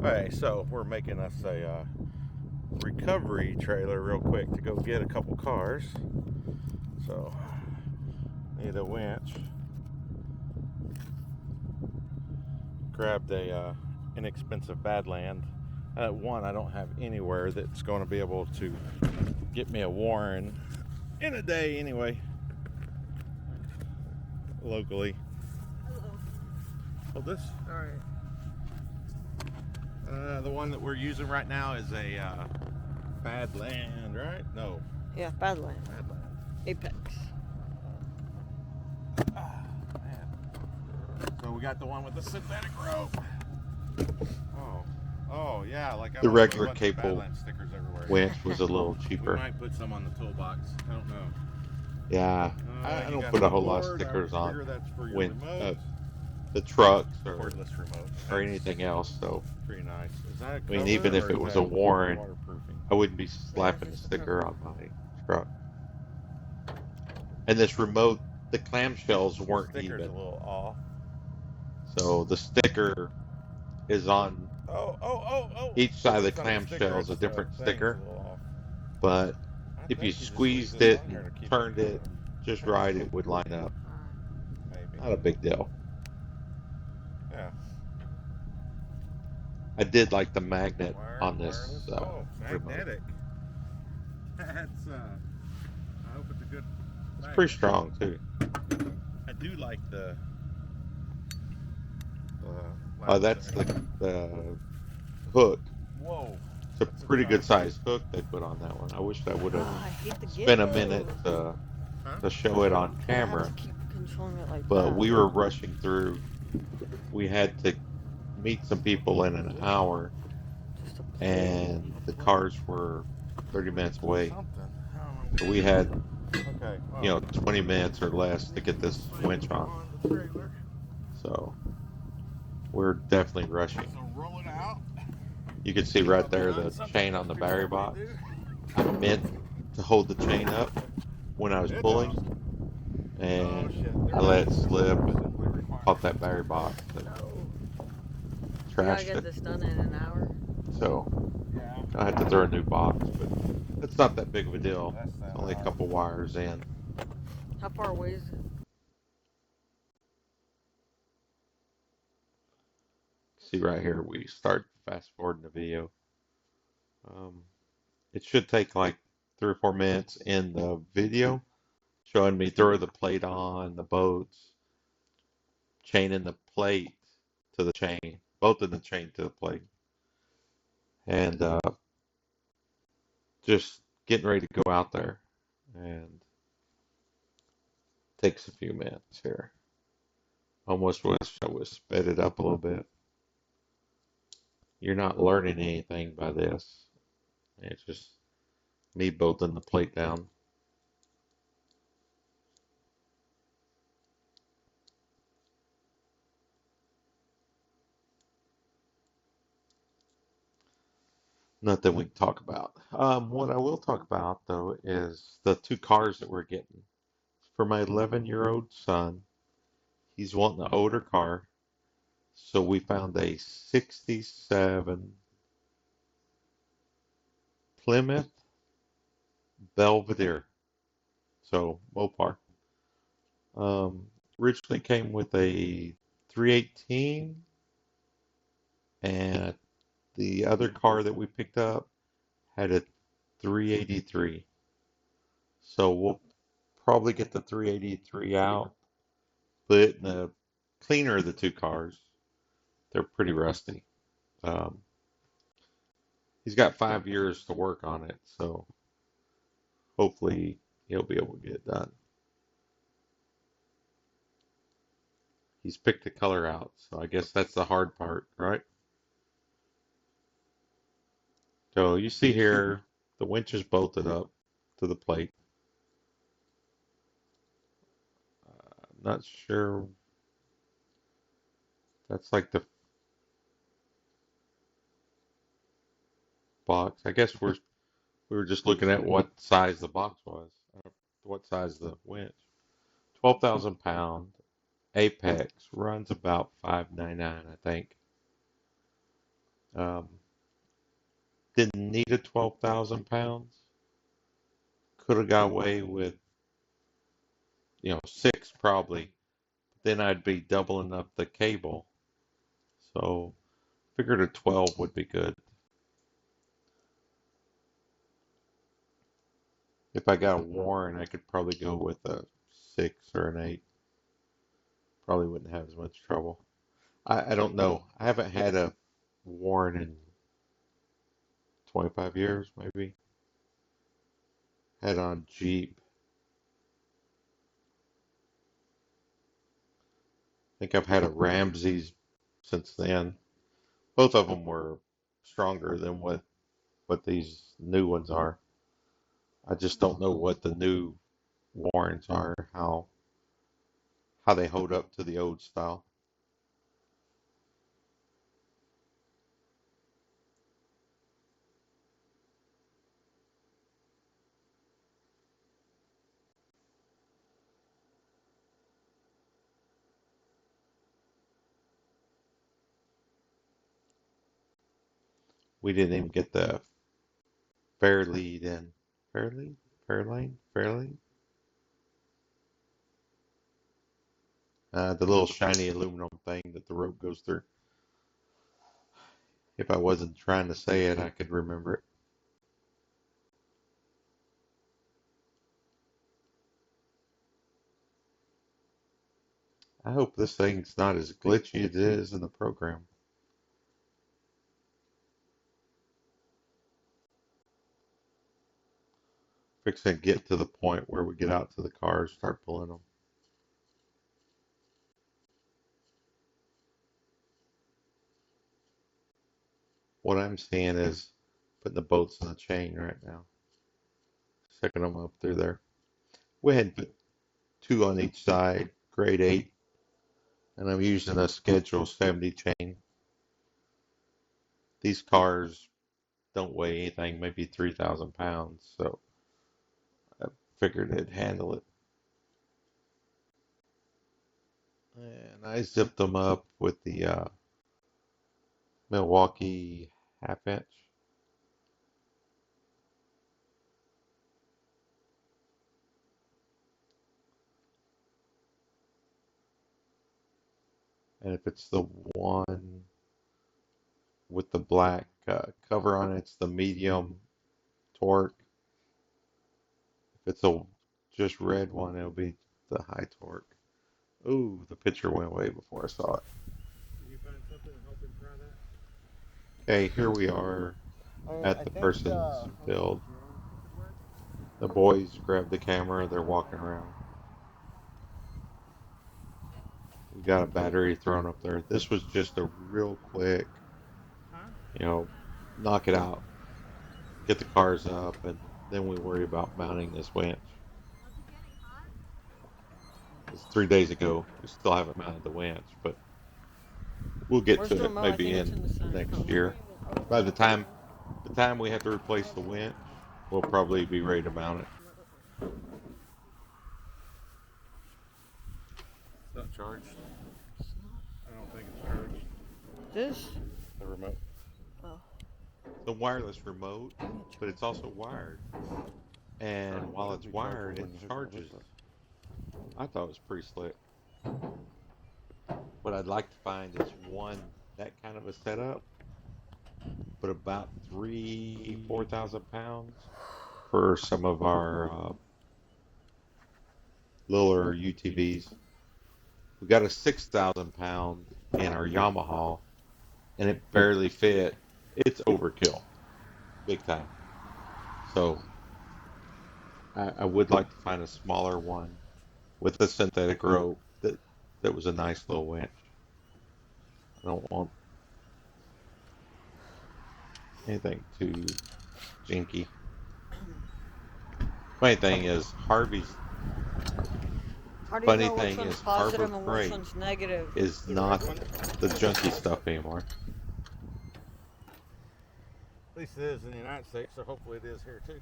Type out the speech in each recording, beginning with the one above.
Okay, so we're making us a recovery trailer real quick to go get a couple cars. So, need a winch. Grabbed a inexpensive Badland. One I don't have anywhere that's going to be able to get me a Warren in a day anyway, locally. Hello. Well, this. All right. The one that we're using right now is a Badland, right? No. Yeah, Badland. Badland. Apex. Man. So we got the one with the synthetic rope. Oh yeah, like I The want to put a regular bunch of cable Badland stickers everywhere. winch was a little We cheaper. might put some on the toolbox. I don't know. Yeah, I don't put a whole lot of stickers on That's for your when remote. the trucks Cordless remote. or anything else. So Pretty nice. Is that a I mean, cover even if or it is was that a Warren, waterproofing? I wouldn't be slapping a sticker on my truck. And this remote, the clamshells weren't Sticker's even, a little off. so the sticker is on each side of the clamshell is a different sticker. But if you squeezed it and turned it just right, it would line up. Maybe. Not a big deal. Yeah. I did like the magnet on this remote. Magnetic. That's I hope it's a good It's magnet. pretty strong too. I do like the That's the hook. Whoa. It's a pretty good sized hook they put on that one. I wish I would have I hate the spent a gizmos. minute to show it on I have camera, to keep controlling it like but that. we were rushing through. We had to meet some people in an hour, and the cars were 30 minutes away. So we had, 20 minutes or less to get this winch on. So we're definitely rushing. You can see right there the chain on the battery box. I meant to hold the chain up when I was pulling, and I let it slip and caught that battery box and trashed get it. this done in an hour. So I had to throw a new box, but it's not that big of a deal. It's only a couple wires in. How far away is it? See right here, we start fast forwarding the video. It should take like 3 or 4 minutes in the video, showing me throwing the plate on the boats, chaining the plate to the chain, both of the chain to the plate, and just getting ready to go out there. And takes a few minutes here. Almost wish I would sped it up a little bit. You're not learning anything by this. It's just me bolting the plate down. Nothing we can talk about. What I will talk about though is the two cars that we're getting. For my 11-year-old son, he's wanting an older car. So we found a 67 Plymouth Belvedere. So Mopar. Originally came with a 318, and the other car that we picked up had a 383. So we'll probably get the 383 out, put it in the cleaner of the two cars. They're pretty rusty. Um, he's got 5 years to work on it, so hopefully he'll be able to get it done. He's picked the color out, so I guess that's the hard part, right? So you see here, the winch is bolted up to the plate. I'm not sure. That's like the box. I guess we were just looking at what size the box was, what size the winch. 12,000 pound Apex runs about 599, I think. Um, didn't need a 12,000 pounds. Could have got away with, 6 probably. Then I'd be doubling up the cable. So figured a 12 would be good. If I got a Warren, I could probably go with a 6 or an 8. Probably wouldn't have as much trouble. I don't know. I haven't had a Warren in 25 years, maybe. Had on Jeep. I think I've had a Ramsey's since then. Both of them were stronger than what these new ones are. I just don't know what the new Warrens are, how they hold up to the old style. We didn't even get the Fairlead in. Fairlead? Fairlane? Fairlane? The little shiny aluminum thing that the rope goes through. If I wasn't trying to say it, I could remember it. I hope this thing's not as glitchy as it is in the program. Fixing to get to the point where we get out to the cars, start pulling them. What I'm seeing is putting the bolts in the chain right now. Sticking them up through there. We had put 2 on each side, grade 8, and I'm using a schedule 70 chain. These cars don't weigh anything, maybe 3,000 pounds, so I figured it'd handle it. And I zipped them up with the Milwaukee half-inch. And if it's the one with the black cover on it, it's the medium torque. If it's a just red one, it'll be the high torque. Ooh, the picture went away before I saw it. Can you find something to help him try that? Okay, here we are at I the think person's build. The boys grabbed the camera, they're walking around. We got a battery thrown up there. This was just a real quick, you know, knock it out, get the cars up, and then we worry about mounting this winch. It's 3 days ago. We still haven't mounted the winch, but we'll get Where's the to it remote? I maybe think it's in the in center. next year. By the time we have to replace the winch, we'll probably be ready to mount it. It's not charged. I don't think it's charged. This? The remote. Oh. It's a wireless remote, but it's also wired. And while it's wired, it charges. I thought it was pretty slick. What I'd like to find is one that kind of a setup, but about 4,000 pounds for some of our littler UTVs. We got a 6,000 pound in our Yamaha, and it barely fit. It's overkill, big time. So I would like to find a smaller one with a synthetic rope that was a nice little winch. I don't want anything too jinky. Funny thing is, How do you funny know which thing one's is, Harbor positive and which Freight one's negative? is not the junky stuff anymore. At least it is in the United States, so hopefully it is here too.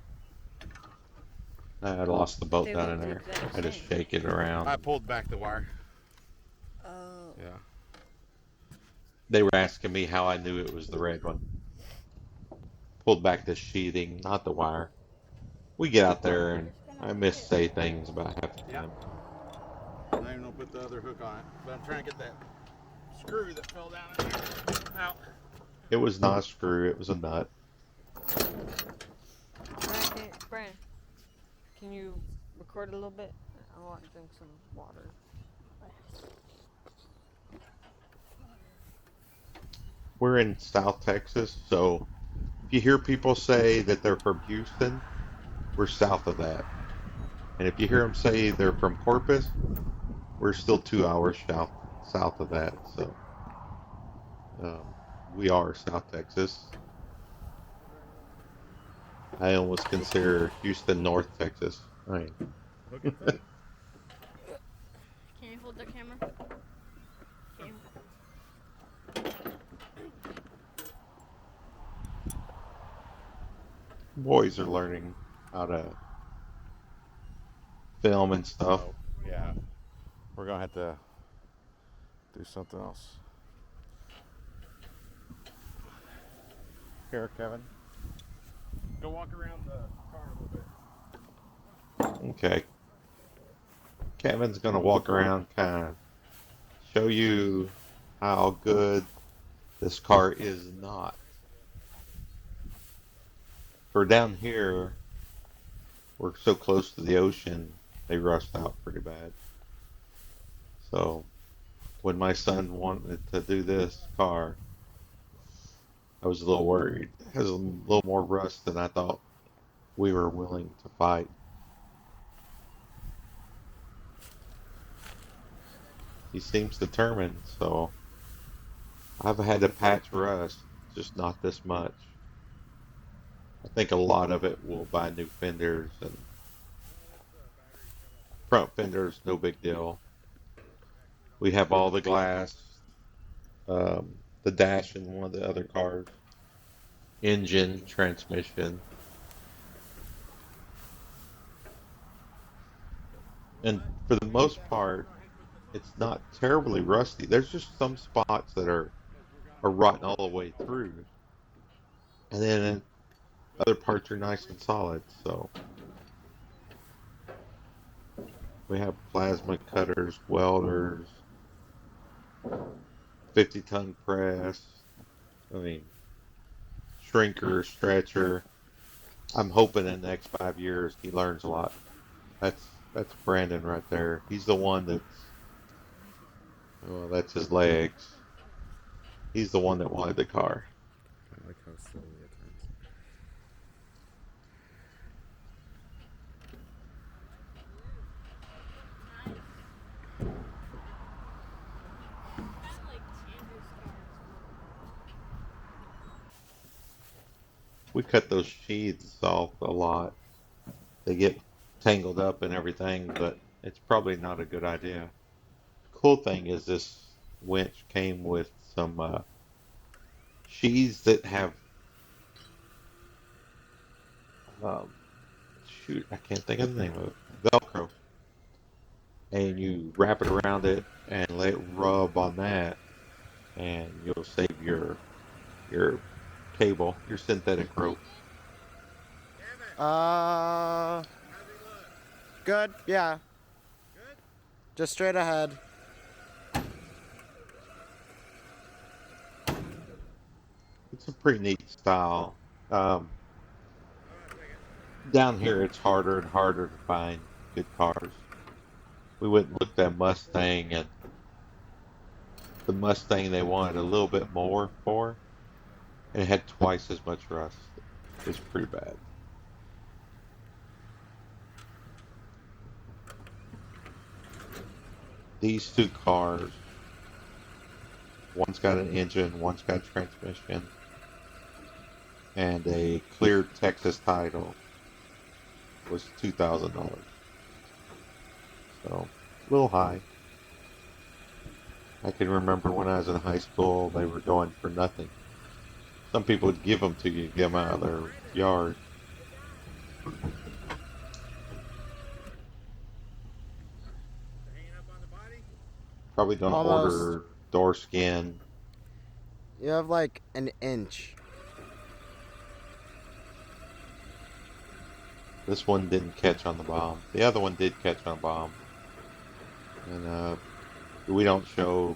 I lost the boat They down look in the there. exact I just same. shake it around. I pulled back the wire. Oh. Yeah. They were asking me how I knew it was the red one. Pulled back the sheathing, not the wire. We get out there and I say things about half the time. I'm not even gonna put the other hook on it, but I'm trying to get that screw that fell down in there out. It was not a screw, it was a nut. Brian, can you record a little bit? I want to drink some water. We're in South Texas, so if you hear people say that they're from Houston, we're south of that. And if you hear them say they're from Corpus, we're still 2 hours south of that. So we are South Texas. I almost consider Houston North Texas. I mean, Can you hold the camera? Can boys are learning how to film and stuff. Oh, yeah. We're gonna have to do something else. Here, Kevin. Go walk around the car a little bit. Okay. Kevin's gonna walk around, kind of show you how good this car is not. For down here, we're so close to the ocean, they rust out pretty bad. So when my son wanted to do this car, I was a little worried. It has a little more rust than I thought we were willing to fight. He seems determined, so I've had to patch rust, just not this much. I think a lot of it will buy new fenders and front fenders, no big deal. We have all the glass, the dash in one of the other cars, engine, transmission. And for the most part, it's not terribly rusty. There's just some spots that are rotten all the way through. And then other parts are nice and solid. So we have plasma cutters, welders, 50-ton press. I mean, shrinker, stretcher. I'm hoping in the next 5 years he learns a lot. That's Brandon right there. He's the one that's his legs. He's the one that wanted the car. I like how slowly it turns. We cut those sheaths off a lot. They get tangled up and everything, but it's probably not a good idea. Cool thing is this winch came with some sheaths that have um, shoot, I can't think of the name of it. Velcro, and you wrap it around it and let it rub on that, and you'll save your cable, your synthetic rope. Good, yeah. Good? Just straight ahead. It's a pretty neat style. Down here, it's harder and harder to find good cars. We went and looked at Mustang, and the Mustang they wanted a little bit more for, and it had twice as much rust. It was pretty bad. These two cars, one's got an engine, one's got transmission, and a clear Texas title, was $2,000. So, a little high. I can remember when I was in high school, they were going for nothing. Some people would give them to you, get them out of their yard. Probably gonna Almost. order door skin You have like an inch. This one didn't catch on the bomb. The other one did catch on a bomb. And we don't show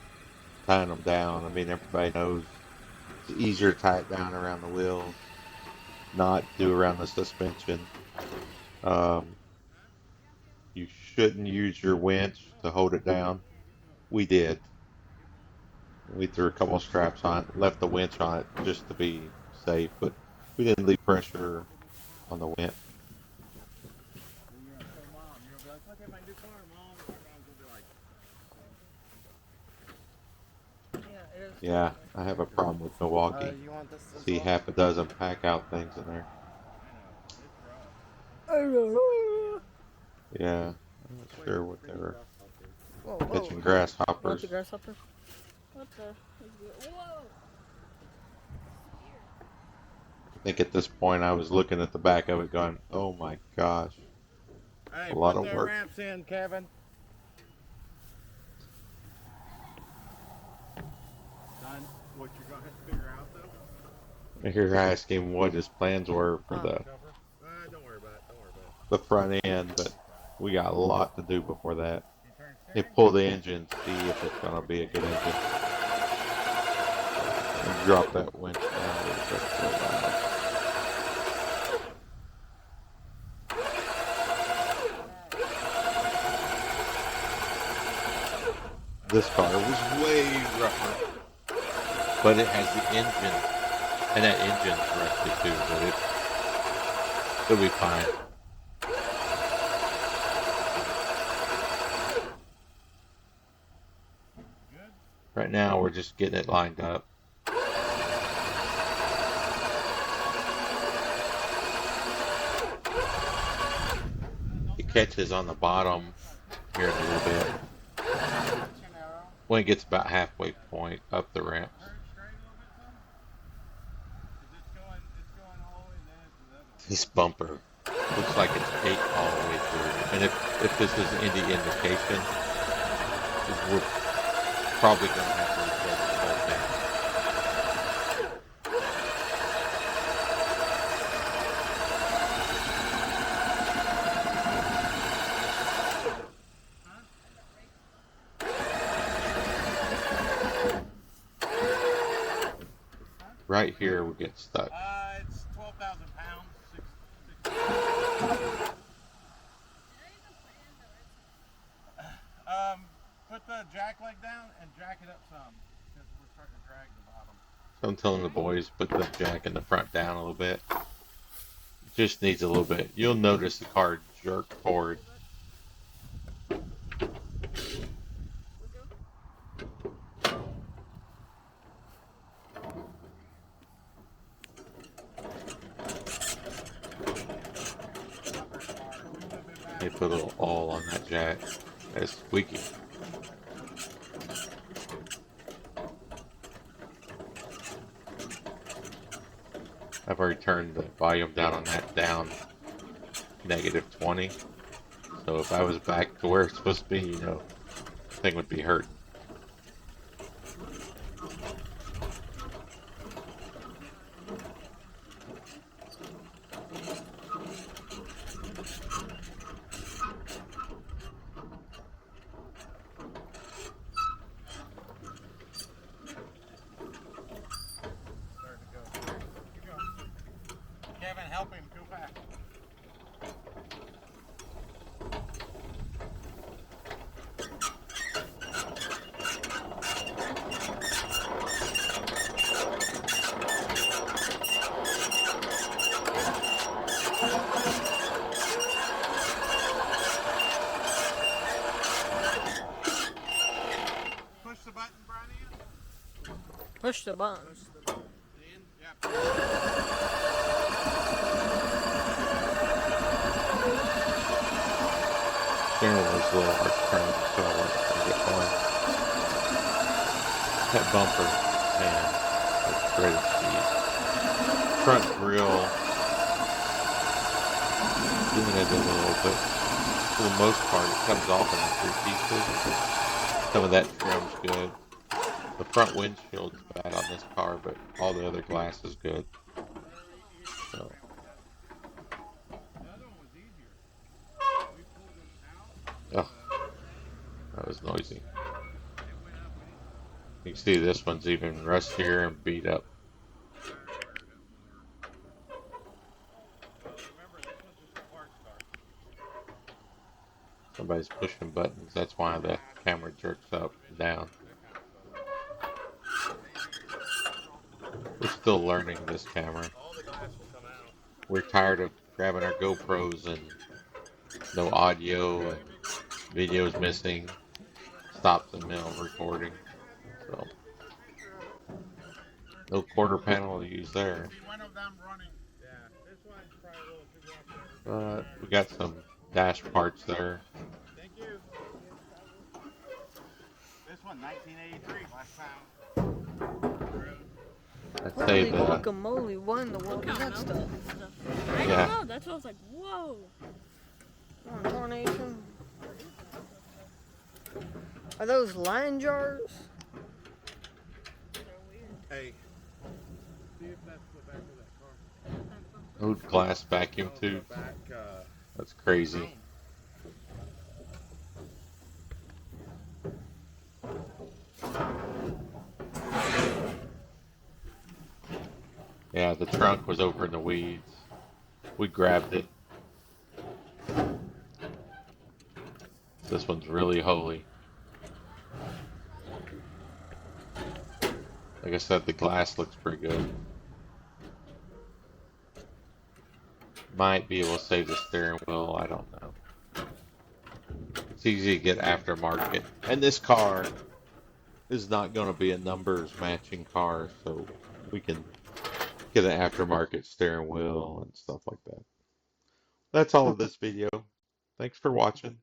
tying them down. I mean, everybody knows it's easier to tie it down around the wheels, not do around the suspension. Um, you shouldn't use your winch to hold it down. We did. We threw a couple straps on it, left the winch on it just to be safe, but we didn't leave pressure on the winch. Yeah, I have a problem with Milwaukee. You want this as See well? half a dozen pack out things in there. Yeah, I'm not sure what they were Whoa, catching whoa. grasshoppers. Want the grasshopper? What the? Whoa! I think at this point I was looking at the back of it going, oh my gosh, Hey, a lot put of their work. ramps in, Kevin. Done what you're going to have to figure out, though? I hear I asked him what his plans were for Don't worry about it. Don't worry about it. the front end, but we got a lot to do before that. They pull the engine, see if it's going to be a good engine. And drop that winch down a little bit for a while. This car was way rougher, but it has the engine, and that engine's rusted too, but it'll be fine. Right now, we're just getting it lined up. It catches on the bottom here in a little bit. When it gets about halfway point up the ramp. This bumper looks like it's caked all the way through. And if this is any indication, we're probably going to have to replace the whole thing. Right here we get stuck. It's 12,000 pounds. Put the jack leg down and jack it up some, because we're starting to drag the bottom. So I'm telling the boys, put the jack in the front down a little bit. It just needs a little bit. You'll notice the car jerk forward. They put a little awl on that jack. That's squeaky. I've already turned the volume down on that down -20. So if I was back to where it's supposed to be, the thing would be hurt. Kevin, help him. Go back. Push the button, Brian. Push the button. Steering wheel's a little hard to turn, so I'll let it get going. That bumper, man, it's great speed. Front grille, doing it a little bit. For the most part, it comes off in 3 pieces. Some of that trim's good. The front windshield's bad on this car, but all the other glass is good. So, ugh, that was noisy. You can see this one's even rustier and beat up. Somebody's pushing buttons. That's why the camera jerks up and down. We're still learning this camera. We're tired of grabbing our GoPros and no audio and videos missing, stops in the middle of recording. So no quarter panel to use there. But we got some dash parts there. Thank you. This one, 1983, last time. I'd Holy say the guacamole, what in the world is that stuff? I Yeah. don't know. That's what I was like, whoa. Tornation. Are those line jars? Hey. no glass vacuum tube. That's crazy. Yeah, the trunk was over in the weeds. We grabbed it. This one's really holy. Like I said, the glass looks pretty good. Might be able to save the steering wheel, I don't know. It's easy to get aftermarket. And this car is not going to be a numbers matching car, so we can get an aftermarket steering wheel and stuff like that. That's all of this video. Thanks for watching.